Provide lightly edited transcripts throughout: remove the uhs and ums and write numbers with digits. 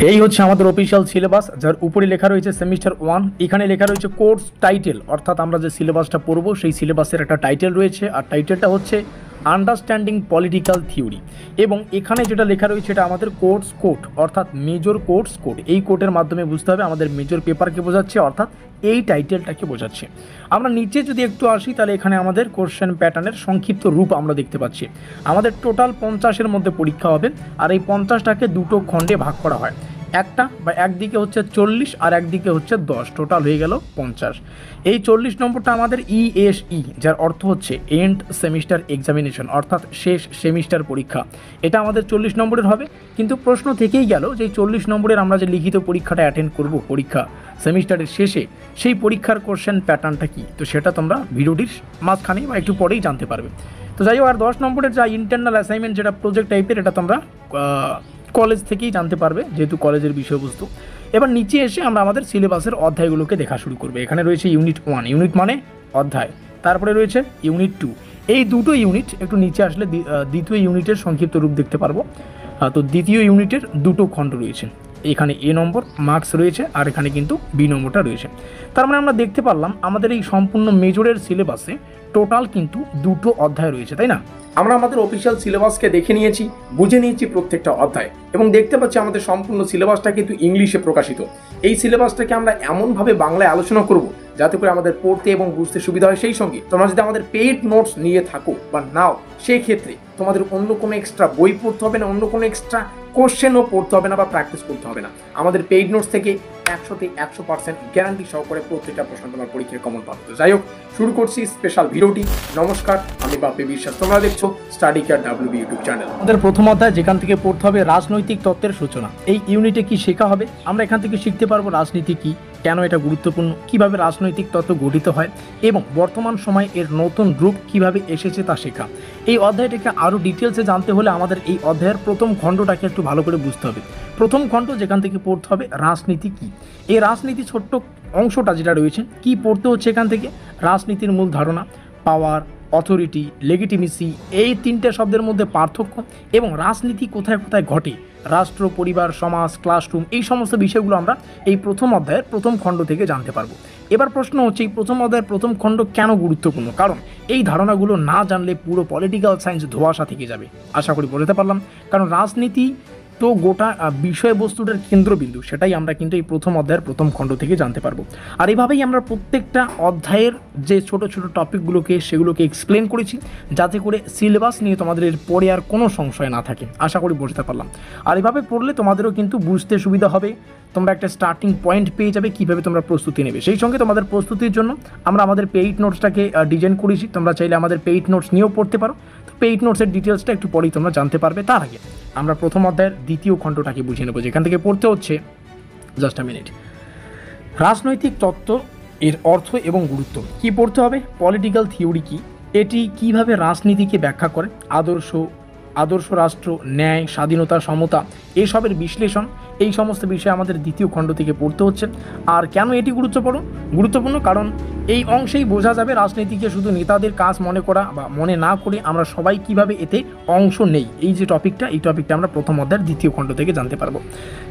এই হচ্ছে আমাদের অফিসিয়াল সিলেবাস, যার উপরে লেখা রয়েছে সেমিস্টার 1। এখানে লেখা রয়েছে কোর্স টাইটেল, অর্থাৎ আমরা যে সিলেবাসটা পড়বো সেই সিলেবাসের একটা টাইটেল রয়েছে, আর টাইটেলটা হচ্ছে আন্ডারস্ট্যান্ডিং পলিটিক্যাল থিওরি। এবং এখানে যেটা লেখা রয়েছে এটা আমাদের কোর্স কোড, অর্থাৎ মেজর কোর্স কোড। এই কোডের মাধ্যমে বুঝতে হবে আমাদের মেজর পেপারকে বোঝাচ্ছে, অর্থাৎ এই টাইটেলটাকে বোঝাচ্ছে। আমরা নিচে যদি একটু আসি তাহলে এখানে আমাদের কোশ্চেন প্যাটার্নের সংক্ষিপ্ত রূপ আমরা দেখতে পাচ্ছি। আমাদের টোটাল 50-এর মধ্যে পরীক্ষা হবে, আর এই 50টাকে দুটো খণ্ডে ভাগ করা হয়। একটা বা একদিকে হচ্ছে 40 আর একদিকে হচ্ছে 10, টোটাল হয়ে গেল 50। এই 40 নম্বরটা আমাদের ইএসই, যার অর্থ হচ্ছে এন্ড সেমিস্টার এক্সামিনেশন, অর্থাৎ শেষ সেমিস্টার পরীক্ষা। এটা আমাদের 40 নম্বরের হবে। কিন্তু প্রশ্ন থেকেই গেল যে 40 নম্বরের আমরা যে লিখিত পরীক্ষাটা অ্যাটেন্ড করব পরীক্ষা সেমিস্টারের শেষে, সেই পরীক্ষার কোশ্চেন প্যাটার্নটা কী, তো সেটা তোমরা ভিডিওটির মাঝখানে বা একটু পরেই জানতে পারবে। তো যাই হোক, আর 10 নম্বরের যা ইন্টারনাল অ্যাসাইনমেন্ট, যেটা প্রজেক্ট টাইপের, এটা তোমরা কলেজ থেকেই জানতে পারবে, যেহেতু কলেজের বিষয়বস্তু। এবার নিচে এসে আমরা আমাদের সিলেবাসের অধ্যায়গুলোকে দেখা শুরু করবে। এখানে রয়েছে ইউনিট 1, ইউনিট মানে অধ্যায়। তারপরে রয়েছে ইউনিট 2। এই দুটো ইউনিট একটু নিচে আসলে দ্বিতীয় ইউনিটের সংক্ষিপ্ত রূপ দেখতে পারবো। তো দ্বিতীয় ইউনিটের দুটো খণ্ড রয়েছে, এখানে এ নম্বর মার্কস রয়েছে, আর এখানে কিন্তু বি নম্বরটা রয়েছে। তার মানে আমরা দেখতে পারলাম আমাদের এই সম্পূর্ণ মেজরের সিলেবাসে টোটাল কিন্তু দুটো অধ্যায় রয়েছে, তাই না? আমরা আমাদের অফিসিয়াল সিলেবাসকে দেখে নিয়েছি, বুঝে নিয়েছি প্রত্যেকটা অধ্যায়, এবং দেখতে পাচ্ছি আমাদের সম্পূর্ণ সিলেবাসটা কিন্তু ইংলিশে প্রকাশিত। এই সিলেবাসটাকে আমরা এমনভাবে বাংলায় আলোচনা করব যাতে করে আমাদের পড়তে এবং বুঝতে সুবিধা হয়। সেই সঙ্গে তোমরা যদি আমাদের পেইড নোটস নিয়ে থাকো বা নাও, সেই ক্ষেত্রে তোমাদের অন্য কোনো এক্সট্রা বই পড়তে হবে না, অন্য কোনো এক্সট্রা কোশ্চেনও পড়তে হবে না বা প্র্যাকটিস করতে হবে না। আমাদের পেইড নোটস থেকে 100তে 100% গ্যারান্টি সহকারে প্রত্যেকটা প্রশ্ন তোমার পরীক্ষায় কমন পাবে। তো যাই হোক, শুরু করছি স্পেশাল ভিডিওটি। নমস্কার, আমি বাপি বিশ্বাস, তোমরা দেখছো study care WB YouTube channel. আমাদের প্রথম অধ্যায়, যেখান থেকে পড়তে হবে রাজনৈতিক তত্ত্বের সূচনা। এই ইউনিটে কি শেখা হবে? আমরা এখান থেকে শিখতে পারবো রাজনীতি কি, কেন এটা গুরুত্বপূর্ণ, কিভাবে রাজনৈতিক তত্ত্ব গঠিত হয়, এবং বর্তমান সময়ে এর নতুন রূপ কিভাবে এসেছে তা শেখা। এই অধ্যায়টাকে আরও ডিটেলসে জানতে হলে আমাদের এই অধ্যায়ের প্রথম খণ্ডটাকে একটু ভালো করে বুঝতে হবে। প্রথম খণ্ড যেখান থেকে পড়তে হবে রাজনীতি কি। এই রাজনীতি ছোট্ট অংশটা যেটা রয়েছে, কি পড়তে হচ্ছে এখান থেকে? রাজনীতির মূল ধারণা, পাওয়ার, অথরিটি, লেগিটিমেসি, এই তিনটে শব্দের মধ্যে পার্থক্য, এবং রাজনীতি কোথায় কোথায় ঘটে, রাষ্ট্র, পরিবার, সমাজ, ক্লাসরুম, এই সমস্ত বিষয়গুলো আমরা এই প্রথম অধ্যায়ের প্রথম খণ্ড থেকে জানতে পারবো। এবার প্রশ্ন হচ্ছে, এই প্রথম অধ্যায়ের প্রথম খণ্ড কেন গুরুত্বপূর্ণ? কারণ এই ধারণাগুলো না জানলে পুরো পলিটিক্যাল সায়েন্স ধোঁয়াশা থেকে যাবে। আশা করি বোঝাতে পারলাম। কারণ রাজনীতি তো গোটা বিষয়বস্তুটার কেন্দ্রবিন্দু, সেটাই আমরা কিন্তু এই প্রথম অধ্যায়ের প্রথম খণ্ড থেকে জানতে পারবো। আর এইভাবেই আমরা প্রত্যেকটা অধ্যায়ের যে ছোট ছোট টপিকগুলোকে সেগুলোকে এক্সপ্লেন করেছি, যাতে করে সিলেবাস নিয়ে তোমাদের এর পরে আর কোনো সংশয় না থাকে। আশা করি বুঝতে পারলাম। আর এভাবে পড়লে তোমাদেরও কিন্তু বুঝতে সুবিধা হবে, তোমরা একটা স্টার্টিং পয়েন্ট পেয়ে যাবে কীভাবে তোমরা প্রস্তুতি নেবে। সেই সঙ্গে তোমাদের প্রস্তুতির জন্য আমরা আমাদের পেইড নোটসটাকে ডিজাইন করেছি, তোমরা চাইলে আমাদের পেইড নোটস নিয়েও পড়তে পারো। তো পেইড নোটসের ডিটেলসটা একটু পরেই তোমরা জানতে পারবে। তার আগে আমরা প্রথম অধ্যায়ের দ্বিতীয় খণ্ডটাকে বুঝে নেব, যেখান থেকে পড়তে হচ্ছে, জাস্ট আ মিনিট, রাজনৈতিক তত্ত্ব, এর অর্থ এবং গুরুত্ব। কি পড়তে হবে? পলিটিক্যাল থিওরি কি, এটি কিভাবে রাজনীতিকে ব্যাখ্যা করে, আদর্শ রাষ্ট্র, ন্যায়, স্বাধীনতা, সমতা, এসবের বিশ্লেষণ, এই সমস্ত বিষয় আমাদের দ্বিতীয় খণ্ড থেকে পড়তে হচ্ছে। আর কেন এটি গুরুত্বপূর্ণ? কারণ এই অংশেই বোঝা যাবে রাজনীতিকে শুধু নেতাদের কাজ মনে করা বা মনে না করে আমরা সবাই কিভাবে এতে অংশ নেই। এই যে টপিকটা, এই টপিকটা আমরা প্রথম অধ্যায়ের দ্বিতীয় খণ্ড থেকে জানতে পারবো।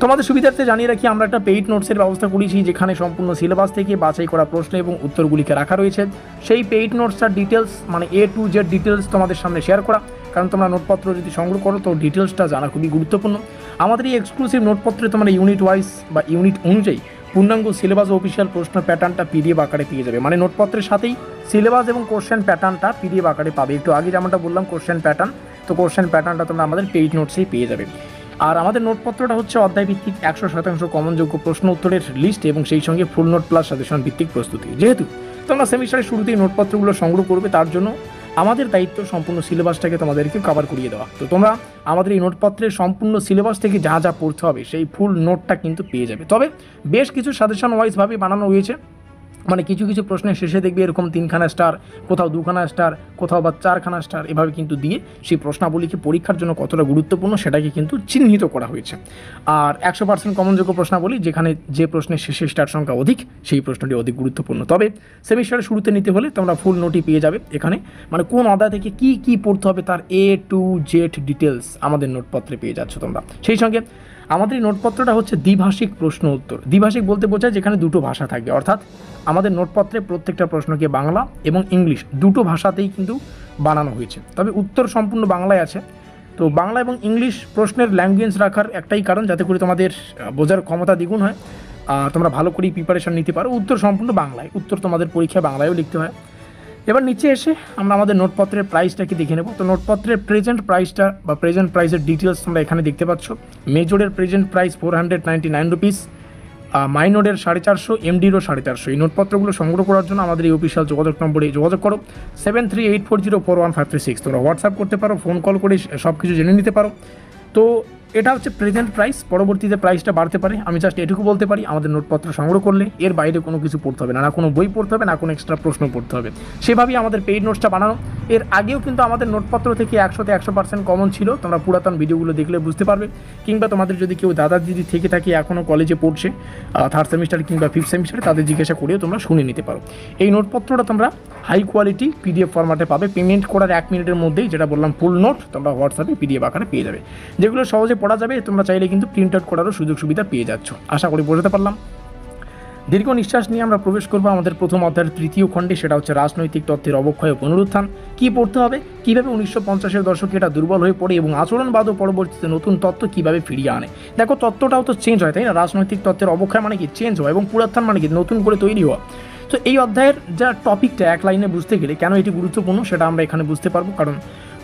তোমাদের সুবিধার্থে জানিয়ে রাখি, আমরা একটা পেইড নোটসের ব্যবস্থা করেছি, যেখানে সম্পূর্ণ সিলেবাস থেকে বাছাই করা প্রশ্ন এবং উত্তরগুলিকে রাখা রয়েছে। সেই পেইড নোটসটার ডিটেলস, মানে A to Z ডিটেলস তোমাদের সামনে শেয়ার করা। কারণ তোমরা নোটপত্র যদি সংগ্রহ করো তো ডিটেলসটা জানা খুবই গুরুত্বপূর্ণ। আমাদের এই এক্সক্লুসিভ নোটপত্রে তোমরা ইউনিট ওয়াইজ বা ইউনিট অনুযায়ী পূর্ণাঙ্গ সিলেবাস ও অফিসিয়াল প্রশ্ন প্যাটার্নটা PDF আকারে পেয়ে যাবে। মানে নোটপত্রের সাথেই সিলেবাস এবং কোশ্চেন প্যাটার্নটা PDF আকারে পাবে। একটু আগে যেমনটা বললাম কোশ্চেন প্যাটার্ন, তো কোশ্চেন প্যাটার্নটা তোমরা আমাদের পেইড নোটসেই পেয়ে যাবে। আর আমাদের নোটপত্রটা হচ্ছে অধ্যায়ভিত্তিক 100% কমনযোগ্য প্রশ্ন উত্তরের লিস্ট, এবং সেই সঙ্গে ফুল নোট প্লাস সাজেশন ভিত্তিক প্রস্তুতি। যেহেতু তোমরা সেমিস্টারের শুরুতেই নোটপত্রগুলো সংগ্রহ করবে, তার জন্য আমাদের দায়িত্ব সম্পূর্ণ সিলেবাসটাকে তোমাদেরকে কভার করিয়ে দেওয়া। তো তোমরা আমাদের এই নোটপত্রের সম্পূর্ণ সিলেবাস থেকে যা যা পড়তে হবে সেই ফুল নোটটা কিন্তু পেয়ে যাবে। তবে বেশ কিছু সাজেশন ওয়াইজভাবে বানানো হয়েছে, মানে কিছু কিছু প্রশ্নের শেষে দেখবে এরকম 3খানা স্টার, কোথাও 2খানা স্টার, কোথাও বা 4খানা স্টার, এভাবে কিন্তু দিয়ে সেই প্রশ্নাবলীকে পরীক্ষার জন্য কতটা গুরুত্বপূর্ণ সেটাকে কিন্তু চিহ্নিত করা হয়েছে। আর 100% কমনযোগ্য প্রশ্নাবলী, যেখানে যে প্রশ্নের শেষে স্টার সংখ্যা অধিক সেই প্রশ্নটি অধিক গুরুত্বপূর্ণ। তবে সেমিস্টারের শুরুতে নিতে হলে তোমরা ফুল নোটই পেয়ে যাবে। এখানে মানে কোন অধ্যায় থেকে কী পড়তে হবে তার A to Z ডিটেলস আমাদের নোটপত্রে পেয়ে যাচ্ছ তোমরা। সেই সঙ্গে আমাদের এই নোটপত্রটা হচ্ছে দ্বিভাষিক প্রশ্ন উত্তর। দ্বিভাষিক বলতে বোঝায় যেখানে দুটো ভাষা থাকবে, অর্থাৎ আমাদের নোটপত্রে প্রত্যেকটা প্রশ্নকে বাংলা এবং ইংলিশ দুটো ভাষাতেই কিন্তু বানানো হয়েছে, তবে উত্তর সম্পূর্ণ বাংলায় আছে। তো বাংলা এবং ইংলিশ প্রশ্নের ল্যাঙ্গুয়েজ রাখার একটাই কারণ, যাতে করে তোমাদের বোঝার ক্ষমতা দ্বিগুণ হয়, তোমরা ভালো করেই প্রিপারেশন নিতে পারো। উত্তর সম্পূর্ণ বাংলায়, উত্তর তোমাদের পরীক্ষায় বাংলায়ও লিখতে হয়। এবার নিচে এসে আমরা আমাদের নোটপত্রের প্রাইসটাকে দেখে নেব। তো নোটপত্রের প্রেজেন্ট প্রাইসটা বা প্রেজেন্ট প্রাইসের ডিটেলস তোমরা এখানে দেখতে পাচ্ছ। মেজরের প্রেজেন্ট প্রাইস 499 রুপিস, মাইনরের 450, এমডিরও 450। এই নোটপত্রগুলো সংগ্রহ করার জন্য আমাদের এই অফিসিয়াল যোগাযোগ নম্বরে যোগাযোগ করো 7384041536। তোমরা হোয়াটসঅ্যাপ করতে পারো, ফোন কল করে সব কিছু জেনে নিতে পারো। তো এটা হচ্ছে প্রেজেন্ট প্রাইস, পরবর্তীতে প্রাইসটা বাড়তে পারে। আমি জাস্ট এটুকু বলতে পারি, আমাদের নোটপত্র সংগ্রহ করলে এর বাইরে কোনো কিছু পড়তে হবে না, না কোনো বই পড়তে হবে, না কোনো এক্সট্রা প্রশ্ন পড়তে হবে। সেভাবেই আমাদের পেইড নোটসটা বানানো। এর আগেও কিন্তু আমাদের নোটপত্র থেকে 100% কমন ছিল, তোমরা পুরাতন ভিডিওগুলো দেখলে বুঝতে পারবে। কিংবা তোমাদের যদি কেউ দাদা দিদি থেকে থাকে এখনও কলেজে পড়ছে, 3rd সেমিস্টার কিংবা 5th সেমিস্টারে, তাদের জিজ্ঞাসা করেও তোমরা শুনে নিতে পারো। এই নোটপত্রটা তোমরা হাই কোয়ালিটি পিডিএফ ফরম্যাটে পাবে। পেমেন্ট করার 1 মিনিটের মধ্যেই, যেটা বললাম ফুল নোট, তোমরা হোয়াটসঅ্যাপে পিডিএফ আকারে পেয়ে যাবে, যেগুলো সহজে পড়া যাবে। তোমরা চাইলে কিন্তু প্রিন্ট আউট করারও সুযোগ সুবিধা পেয়ে যাচ্ছ। আশা করি বোঝাতে পারলাম। দীর্ঘ নিঃশ্বাস নিয়ে আমরা প্রবেশ করবো আমাদের প্রথম অধ্যায়ের 3য় খণ্ডে, সেটা হচ্ছে রাজনৈতিক তত্ত্বের অবক্ষয় ও পুনরুত্থান। কী পড়তে হবে, কীভাবে 1950-এর দশকে এটা দুর্বল হয়ে পড়ে এবং আচরণবাদ ও পরবর্তীতে নতুন তত্ত্ব কীভাবে ফিরিয়ে আনে। দেখো, তত্ত্বটাও তো চেঞ্জ হয়, তাই না? রাজনৈতিক তত্ত্বের অবক্ষয় মানে কি চেঞ্জ হয়, এবং পুনরুত্থান মানে কি নতুন করে তৈরি হওয়া। তো এই অধ্যায়ের যা টপিকটা এক লাইনে বুঝতে গেলে কেন এটি গুরুত্বপূর্ণ সেটা আমরা এখানে বুঝতে পারবো, কারণ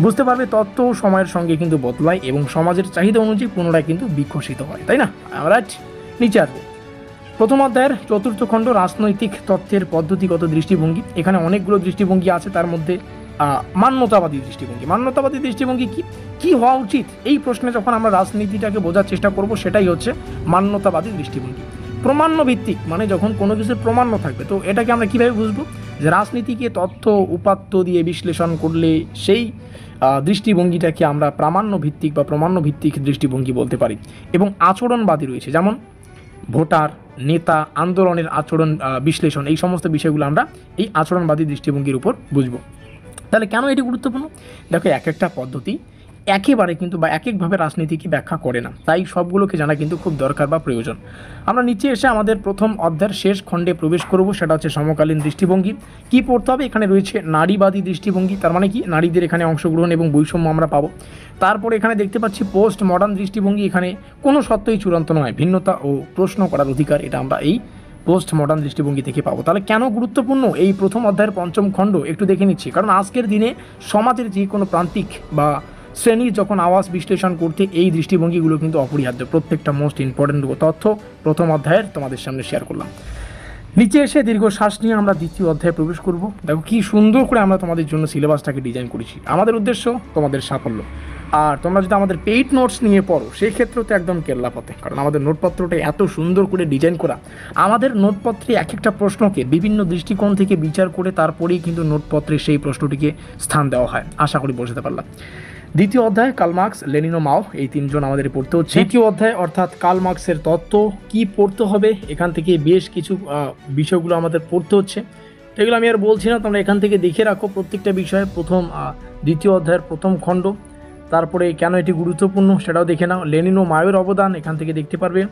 বুঝতে পারবে তত্ত্ব সময়ের সঙ্গে কিন্তু বদলায় এবং সমাজের চাহিদা অনুযায়ী পুনরায় কিন্তু বিকশিত হয়, তাই না? আমরা নিচে আসবো। প্রথম অধ্যায়ের 4র্থ খণ্ড রাজনৈতিক তত্ত্বের পদ্ধতিগত দৃষ্টিভঙ্গি। এখানে অনেকগুলো দৃষ্টিভঙ্গি আছে, তার মধ্যে মান্যতাবাদী দৃষ্টিভঙ্গি। মান্যতাবাদী দৃষ্টিভঙ্গি কি হওয়া উচিত, এই প্রশ্নে যখন আমরা রাজনীতিটাকে বোঝার চেষ্টা করব, সেটাই হচ্ছে মান্যতাবাদী দৃষ্টিভঙ্গি। প্রমাণ্য ভিত্তিক মানে যখন কোনো কিছুর প্রমাণ্য থাকবে, তো এটাকে আমরা কীভাবে বুঝবো? যে রাজনীতিকে তথ্য উপাত্ত দিয়ে বিশ্লেষণ করলে সেই দৃষ্টিভঙ্গিটাকে আমরা প্রামাণ্য ভিত্তিক বা প্রমাণ্য ভিত্তিক দৃষ্টিভঙ্গি বলতে পারি। এবং আচরণবাদী রয়েছে, যেমন ভোটার, নেতা, আন্দোলনের আচরণ বিশ্লেষণ, এই সমস্ত বিষয়গুলো আমরা এই আচরণবাদী দৃষ্টিভঙ্গির উপর বুঝবো। তাহলে কেন এটি গুরুত্বপূর্ণ? দেখো, এক একটা পদ্ধতি একেবারে কিন্তু বা এক একভাবে রাজনীতিকে ব্যাখ্যা করে না, তাই সবগুলোকে জানা কিন্তু খুব দরকার বা প্রয়োজন। আমরা নিচে এসে আমাদের প্রথম অধ্যায়ের শেষ খণ্ডে প্রবেশ করব, সেটা হচ্ছে সমকালীন দৃষ্টিভঙ্গি। কি পড়তে হবে? এখানে রয়েছে নারীবাদী দৃষ্টিভঙ্গি, তার মানে কি নারীদের এখানে অংশগ্রহণ এবং বৈষম্য আমরা পাবো। তারপরে এখানে দেখতে পাচ্ছি পোস্ট মডার্ন দৃষ্টিভঙ্গি। এখানে কোনো সত্যই চূড়ান্ত নয়, ভিন্নতা ও প্রশ্ন করার অধিকার, এটা আমরা এই পোস্ট মডার্ন দৃষ্টিভঙ্গি থেকে পাবো। তাহলে কেন গুরুত্বপূর্ণ এই প্রথম অধ্যায়ের 5ম খণ্ড একটু দেখে নিচ্ছি, কারণ আজকের দিনে সমাজের যে কোনো প্রান্তিক বা শ্রেণীর যখন আওয়াজ বিশ্লেষণ করতে এই দৃষ্টিভঙ্গিগুলো কিন্তু অপরিহার্য। প্রত্যেকটা মোস্ট ইম্পর্টেন্ট তথ্য প্রথম অধ্যায়ের তোমাদের সামনে শেয়ার করলাম। নিচে এসে দীর্ঘ শ্বাস নিয়ে আমরা 2য় অধ্যায়ে প্রবেশ করব। দেখো কি সুন্দর করে আমরা তোমাদের জন্য সিলেবাসটাকে ডিজাইন করেছি। আমাদের উদ্দেশ্য তোমাদের সাফল্য। আর তোমরা যদি আমাদের পেইড নোটস নিয়ে পড়ো, সেই ক্ষেত্রে তো একদম কেল্লা পথে, কারণ আমাদের নোটপত্রটা এত সুন্দর করে ডিজাইন করা। আমাদের নোটপত্রে এক একটা প্রশ্নকে বিভিন্ন দৃষ্টিকোণ থেকে বিচার করে তারপরেই কিন্তু নোটপত্রে সেই প্রশ্নটিকে স্থান দেওয়া হয়। আশা করি বোঝাতে পারলাম। 2য় অধ্যায় কার্ল মার্কস, লেনিন ও মাও, এই 3 জন আমাদের পড়তে হচ্ছে। 3য় অধ্যায় অর্থাৎ কার্ল মার্কসের তত্ত্ব কি পড়তে হবে, এখান থেকে বেশ কিছু বিষয়গুলো আমাদের পড়তে হচ্ছে। এগুলো আমি আর বলছি না, তোমরা এখান থেকে দেখে রাখো প্রত্যেকটা বিষয়ে। 2য় অধ্যায়ের 1ম খণ্ড, তারপরে কেন এটি গুরুত্বপূর্ণ সেটাও দেখে নাও। লেনিন ও মাওয়ের অবদান এখান থেকে দেখতে পারবে,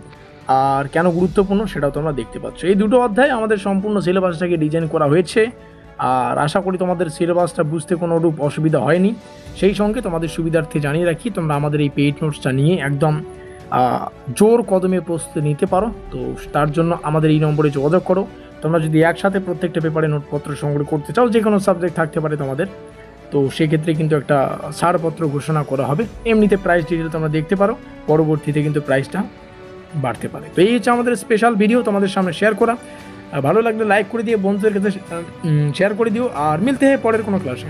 আর কেন গুরুত্বপূর্ণ সেটাও তোমরা দেখতে পাচ্ছ। এই 2টো অধ্যায় আমাদের সম্পূর্ণ সিলেবাসটাকে ডিজাইন করা হয়েছে, আর আশা করি তোমাদের সিলেবাসটা বুঝতে কোনো রূপ অসুবিধা হয়নি। সেই সঙ্গে তোমাদের সুবিধার্থে জানিয়ে রাখি, তোমরা আমাদের এই পেইড নোটসটা নিয়ে একদম জোর কদমে প্রস্তুতি নিতে পারো। তো তার জন্য আমাদের এই নম্বরে যোগাযোগ করো। তোমরা যদি একসাথে প্রত্যেকটা পেপারে নোটপত্র সংগ্রহ করতে চাও, যে কোনো সাবজেক্ট থাকতে পারে তোমাদের, তো সেক্ষেত্রে কিন্তু একটা ছাড়পত্র ঘোষণা করা হবে। এমনিতে প্রাইস ডিটেল তোমরা দেখতে পারো, পরবর্তীতে কিন্তু প্রাইসটা বাড়তে পারে। তো এই হচ্ছে আমাদের স্পেশাল ভিডিও তোমাদের সামনে শেয়ার করা। ভালো লাগলে লাইক করে দিয়ে বন্ধুদের কাছে শেয়ার করে দিও, আর মিলতে হয় পরের কোনো ক্লাসে।